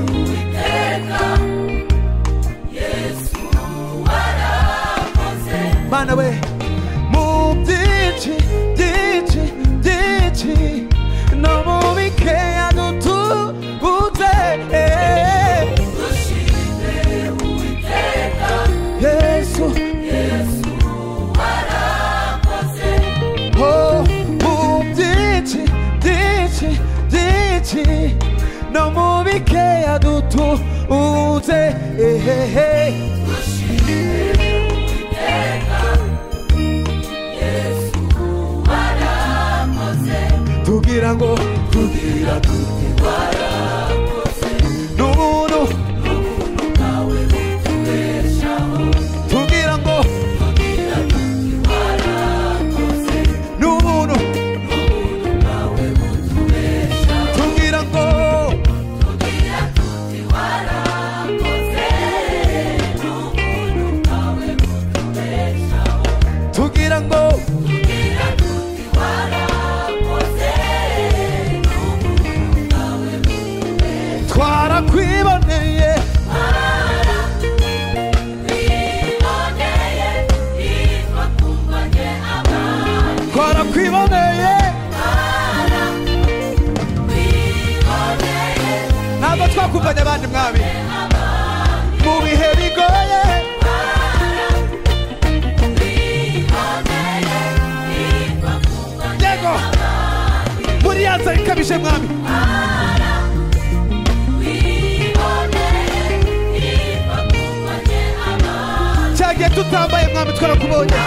uwiteka yesu warakoze Mana we mu byinshi byinshi byinshi no mu bikeya dutunze dushime uwiteka Yesu yesu warakoze mu byinshi byinshi byinshi tugira ngo tugira tuti warakoze n'ubuntu bwawe butubeshaho tugira ngo tugira tuti warakoze n'ubuntu bwawe butubeshaho tugira ngo tugira tuti warakoze n'ubuntu bwawe butubeshaho tugira ngo tugira tuti warakoze n'ubuntu bwawe butubeshaho twarakwiboneye twiboneye hitwa kumvanye abandi twarakwiboneye twiboneye ntabwo twakuvanye abandi mwami mu bihe bigoye twiboneye hitwa kumvanye yego muri ya nzara ikabije mwami twiboneye hitwa kumvanye abandi cyagiye tutambaye mwami twarakubonye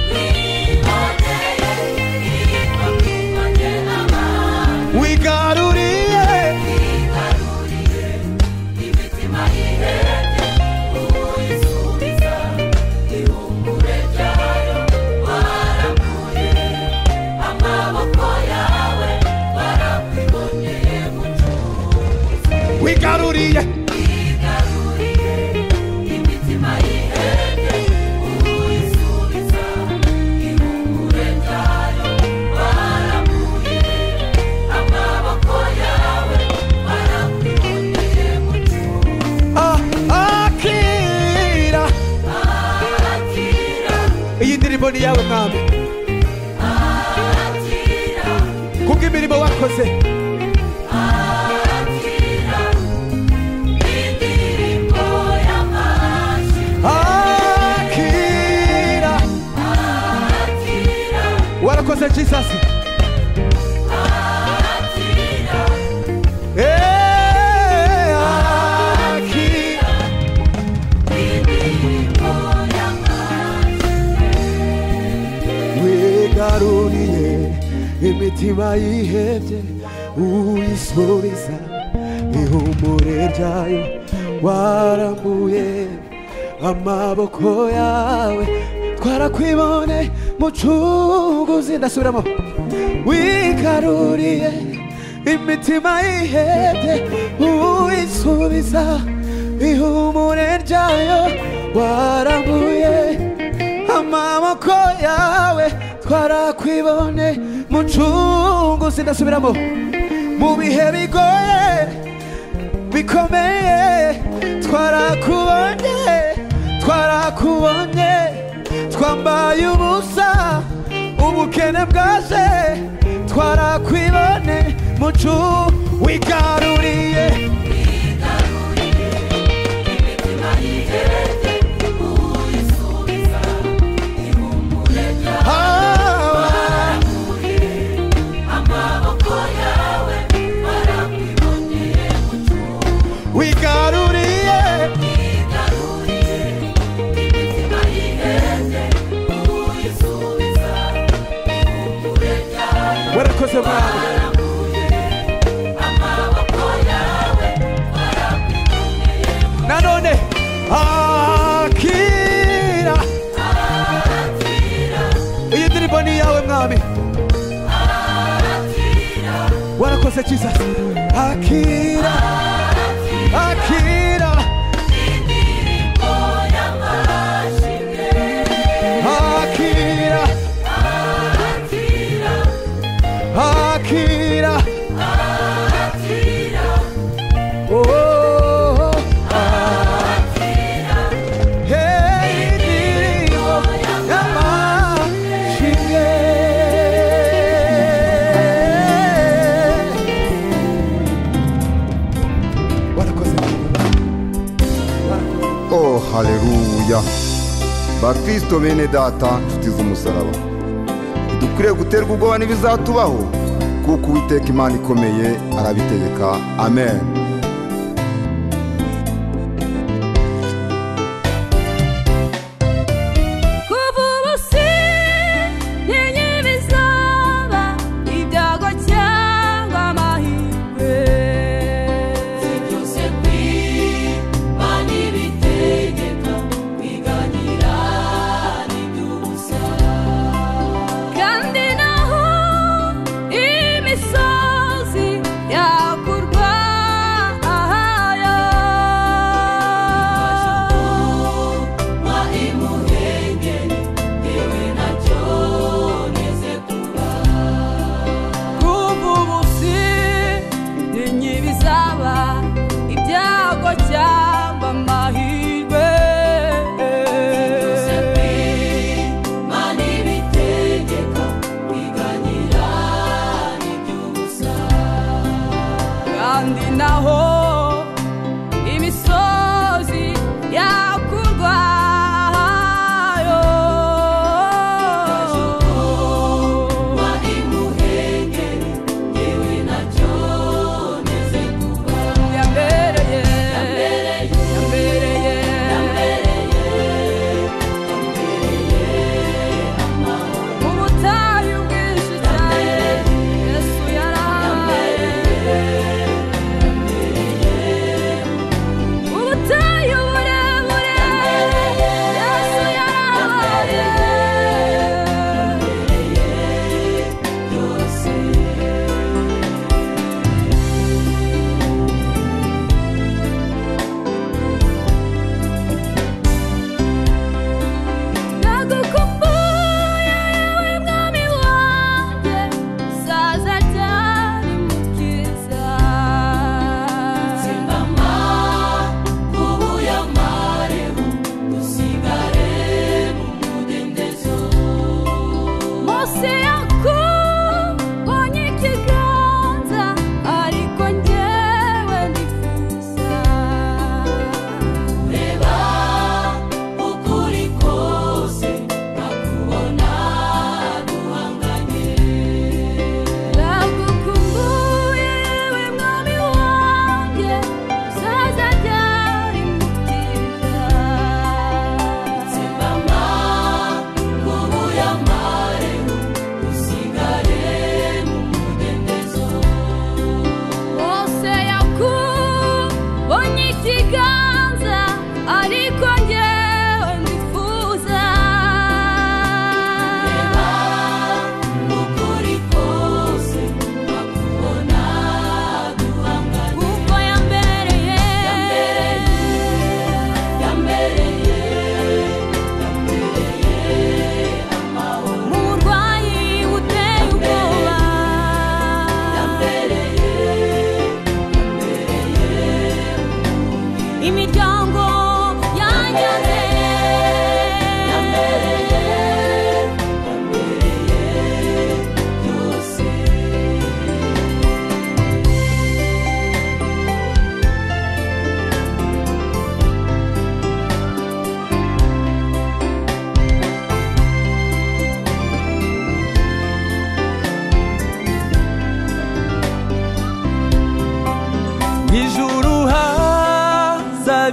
twiboneye hitwa kumvanye abandi wigaruriye wigaruriye imitima y'ihebye uyisubiza ihumure ryayo waramuye amaboko yawe warakwiboneye mucunguzi wigaruriye wigaruriye imitima y'ihebye uyisubiza ihumure ryayo waramuye amaboko yawe warakwiboneye mucunguzi akira akira iyi ndirimbo ni yawe mwami akira kubw'imirimo wakoze akira indirimbo y'amashi akira akira warakoze jesus akira akira indirimbo y'amashi wigaruriye imitima yihebye uyisubiza ihumure ryayo warambuye amaboko yawe twarakwibone mucunguzi ndasubiramo wigaruriye imitima yihebye uyisubiza ihumure ryayo warambuye amaboko yawe twarakwibone mucunguzi ndasubiramo mu bihe bigoye bikomeye twarakubonye twarakubonye twambaye ubusa ubukene bwaje twarakwibone mucu wigaruriye wigaruriye imitima y'ihebye uyisubiza ihumure ryayo waramuye amaboko yawe warakwiboneye mucunguzi wigaruriye wigaruriye imitima y'ihebye uyisubiza ihumure ryayo warakoze mwami amaboko yawe warakwiboneye nanone akira akira iyi ndirimbo ni yawe mwami akira warakoze jesus akira akira indirimbo y'amashimwe akira akira akira akira oh akira hey indirimbo y'amashimwe warakoze Oh, haleluya. Bakristo bene data nshuti z'umusaraba, dukwiriye guterwa ubwoba n'ibizatubaho kuko Uwiteka Imana ikomeye arabitegeka. Amen. kuva ubu si bizaba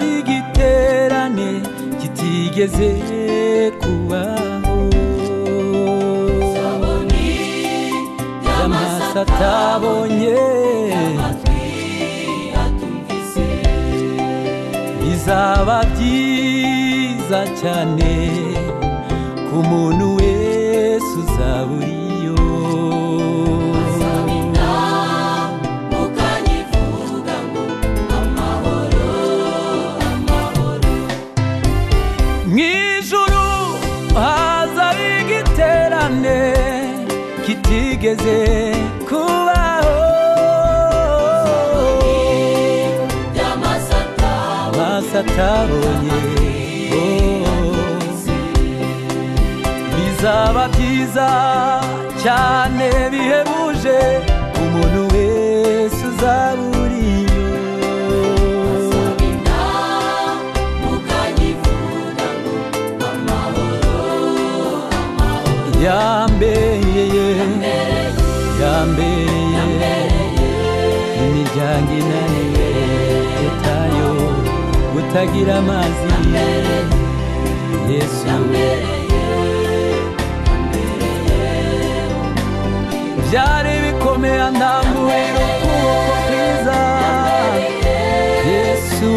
b'igiterane kitigeze kubaho. Amaso atabonye bizaba byiza cyane ku muntu wese uzaba uriyo. Mw'ijuru hazaba igiterane kitigeze kubaho. Amaso atabonye bizaba byiza cyane bihebuje umuntu wese uzaba uriyo. Yambereye imiryango inaniwe utayo utagira amazi. Yesu byari bikomeye andambuye ukuboko kwiza. Yesu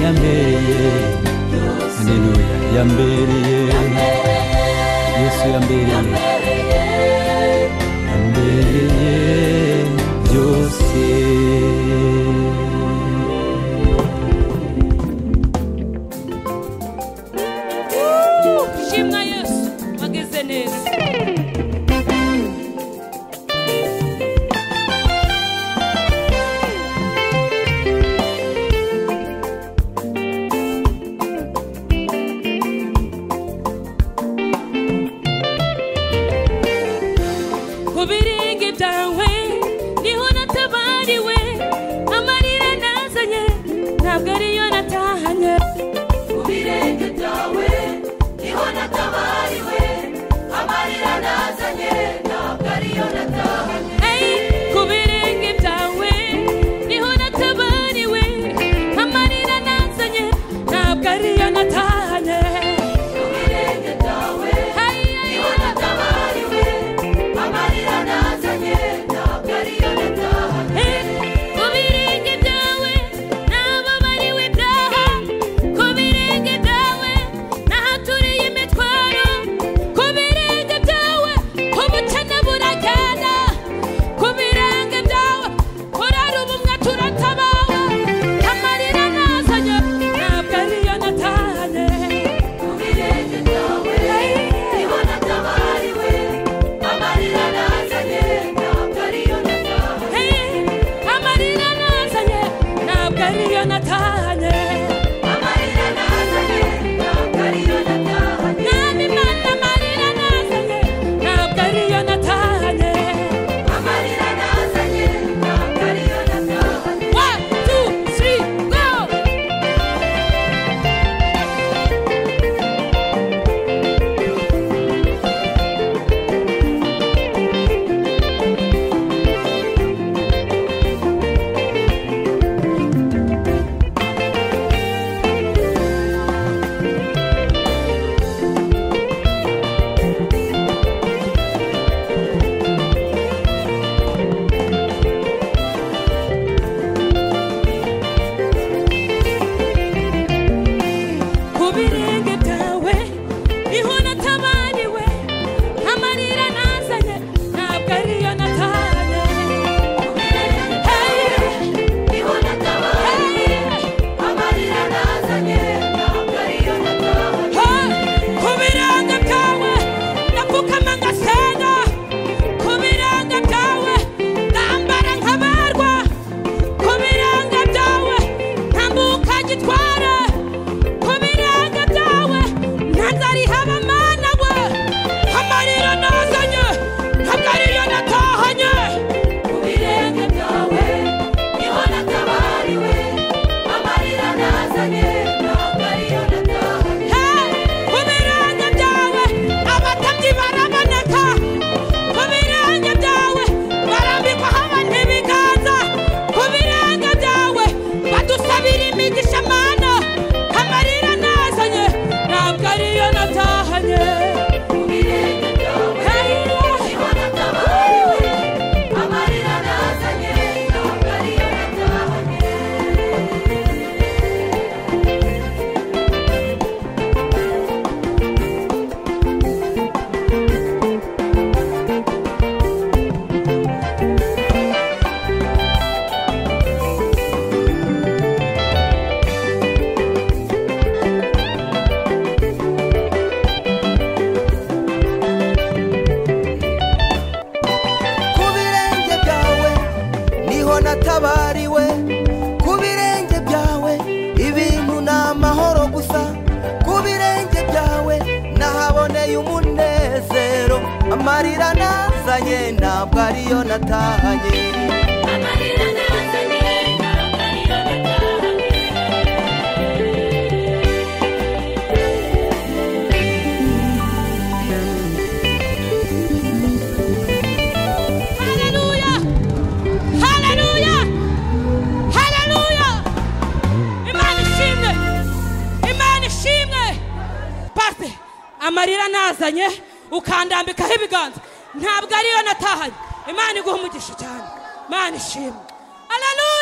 yambereye, haleluya, yambereye. Yesu yambereye byose. Shimwa Yesu wageze neza. Kubirenge byawe niho natabariwe, amarira nazanye ntabwo ariyo natahanye. Kubirenge byawe niho natabariwe, amarira nazanye ntabwo ariyo natahanye. Kubirenge byawe niho natabariwe, amarira nazanye ntabwo ariyo natahanye. Kubirenge byawe niho natabariwe, amarira nazanye ntabwo ariyo natahanye. Kubirenge byawe nababariwe ibyaha, kubirenge byawe nahaturiye imitwaro, kubirenge byawe ubukene buragenda, kubirenge byawe korari ubumwe turatabawe, amarira nazanye ntabwo ariyo natahanye. amarira nazanye ntabwo ariyo natahanye amarira nazanye ntabwo ariyo natahanye Haleluya Haleluya Haleluya Imana ishimwe Pase amarira nazanye ukandambikaho ibiganza ntabwo ariyo natahanye Imana iguha umugisha cyane Imana ishimwe Haleluya